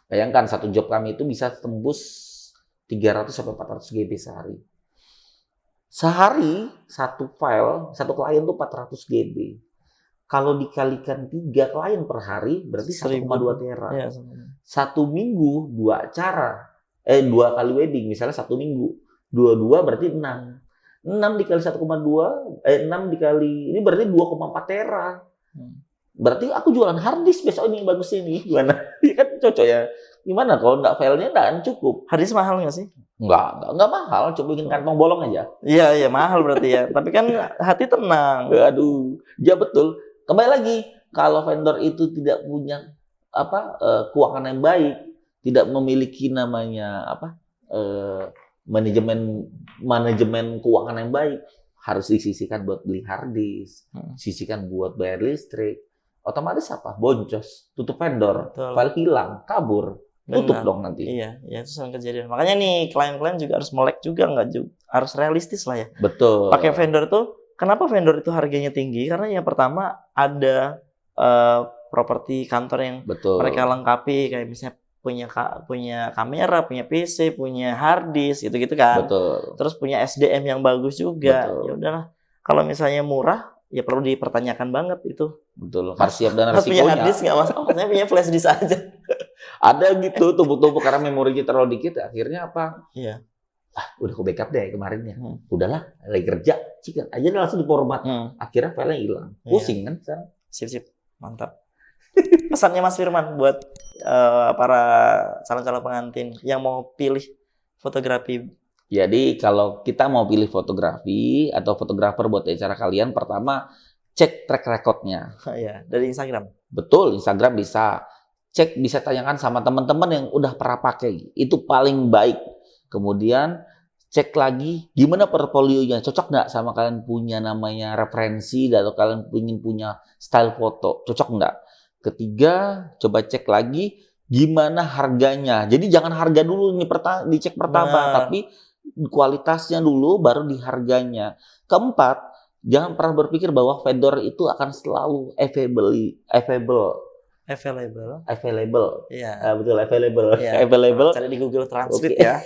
Bayangkan satu job kami itu bisa tembus 300 sampai 400 GB sehari. Sehari satu file, satu klien tuh 400 GB. Kalau dikalikan 3 klien per hari berarti 1,2 tera. Ya, satu minggu 2 acara. 2 kali wedding, misalnya satu minggu. 22 berarti 6. 6 dikali 1,2, 6 dikali, ini berarti 2,4 tera. Berarti aku jualan hard disk besok ini, bagus ini. Gimana? Ya kan cocok ya. Gimana kalau nggak filenya nggak cukup? Hard disk mahal nggak sih? Nggak mahal, coba bikin kantong bolong aja. Iya, mahal berarti ya. Tapi kan hati tenang. Aduh, ya betul. Kembali lagi, kalau vendor itu tidak punya keuangan yang baik, tidak memiliki namanya manajemen keuangan yang baik, harus disisihkan buat beli hard disk, sisihkan buat bayar listrik. Otomatis boncos, tutup vendor, file hilang, kabur. Tutup dong nanti. Iya, itu sering kejadian. Makanya nih klien-klien juga harus melek juga, harus realistis lah ya. Betul. Pakai vendor tuh, kenapa vendor itu harganya tinggi? Karena yang pertama ada properti kantor yang mereka lengkapi, kayak misalnya punya kamera, punya PC, punya hard disk, gitu-gitu kan. Betul. Terus punya SDM yang bagus juga. Ya udahlah. Kalau misalnya murah, ya perlu dipertanyakan banget itu. Betul. Harus siap dan resikonya. Punya hard disk nggak masalah, saya punya flash disk aja. Ada gitu tumpuk-tumpuk karena memorinya terlalu dikit, akhirnya apa? Iya. Udah aku backup deh kemarinnya. Udahlah, lagi kerja, cikat aja langsung diformat. Akhirnya filenya hilang. Pusing kan sekarang. Sip. Mantap. Pesannya Mas Firman buat para calon-calon pengantin yang mau pilih fotografi. Jadi kalau kita mau pilih fotografi atau fotografer buat acara kalian, pertama cek track record-nya. Iya, dari Instagram. Betul, Instagram bisa. Cek, bisa tanyakan sama teman-teman yang udah pernah pakai. Itu paling baik. Kemudian cek lagi gimana portfolionya, cocok nggak sama kalian punya namanya referensi atau kalian ingin punya style foto, cocok nggak? Ketiga, coba cek lagi gimana harganya. Jadi jangan harga dulu dicek pertama, tapi kualitasnya dulu baru di harganya. Keempat, jangan pernah berpikir bahwa vendor itu akan selalu available. Iya. Betul, available. Ya. Available. Cari di Google Translate ya.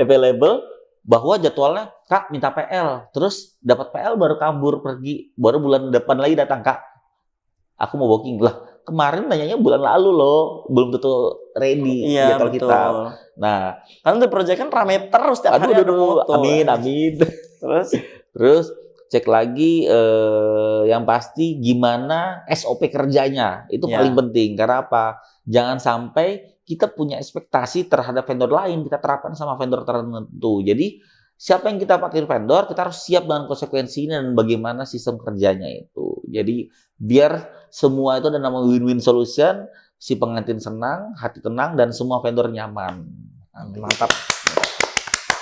Available, bahwa jadwalnya, Kak minta PL, terus dapat PL baru kabur pergi, baru bulan depan lagi datang, Kak, aku mau booking. Lah, kemarin nanyanya bulan lalu loh, belum tentu ready jadwal kita. Nah, kan untuk proyek kan rame terus tiap hari ada foto. Amin. Terus cek lagi yang pasti gimana SOP kerjanya. Itu paling penting. Karena apa? Jangan sampai kita punya ekspektasi terhadap vendor lain, kita terapkan sama vendor tertentu. Jadi siapa yang kita pakai vendor, kita harus siap dengan konsekuensinya dan bagaimana sistem kerjanya itu. Jadi biar semua itu ada nama win-win solution, si pengantin senang, hati tenang, dan semua vendor nyaman. Mantap.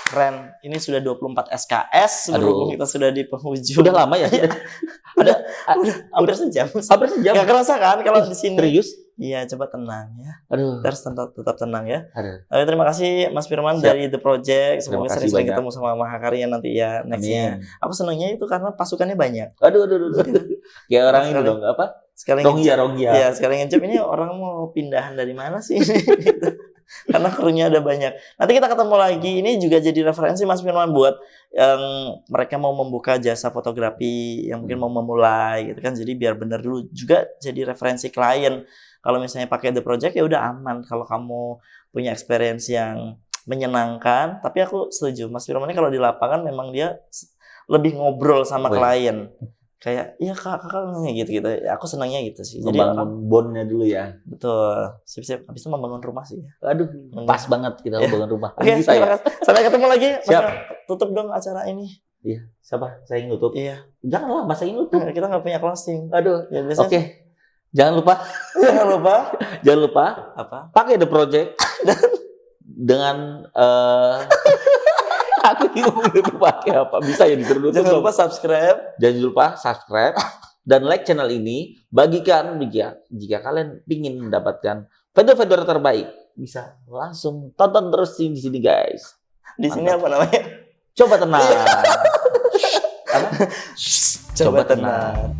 keren. Ini sudah 24 SKS, berhubung kita sudah di penghujung. Udah lama ya? udah hampir sejam. Hampir sejam. Gak kerasa kan kalau di sini? Serius? Iya, coba tenang ya. Aduh. Terus tetap tenang ya. Aduh. Terima kasih Mas Firman dari The Project. Semoga sering-sering ketemu sama Mahakarya nanti ya nextnya. Aku senangnya itu karena pasukannya banyak. Aduh. Kayak orang ini dong, apa? Ronggia. Iya, sekali ngejep ini orang mau pindahan dari mana sih? Karena krunya ada banyak. Nanti kita ketemu lagi. Ini juga jadi referensi Mas Firman buat yang mereka mau membuka jasa fotografi, yang mungkin mau memulai gitu kan. Jadi biar benar dulu juga jadi referensi klien. Kalau misalnya pakai The Project ya udah aman. Kalau kamu punya experience yang menyenangkan, tapi aku setuju Mas Firman ini kalau di lapangan memang dia lebih ngobrol sama klien. Kayak iya kakak gitu. Aku senangnya gitu sih. Jadi membangun bondnya dulu ya. Betul. Sip. Habis itu membangun rumah sih. Aduh, pas banget kita membangun rumah. Oke, sampai ketemu lagi. Siap. Tutup dong acara ini. Iya. Siapa? Saya yang nutup. Iya. Janganlah, masa ini nutup. Kita nggak punya closing. Aduh. Ya, Oke. Jangan lupa. Jangan lupa. Apa? Pakai The Project dengan aku bingung itu pakai apa. Bisa ya ditutup. Jangan lupa subscribe. Jangan lupa subscribe dan like channel ini. Bagikan jika kalian ingin mendapatkan vendor-vendor terbaik, bisa langsung tonton terus di sini guys. Di sini apa namanya? Coba tenang. Coba tenang.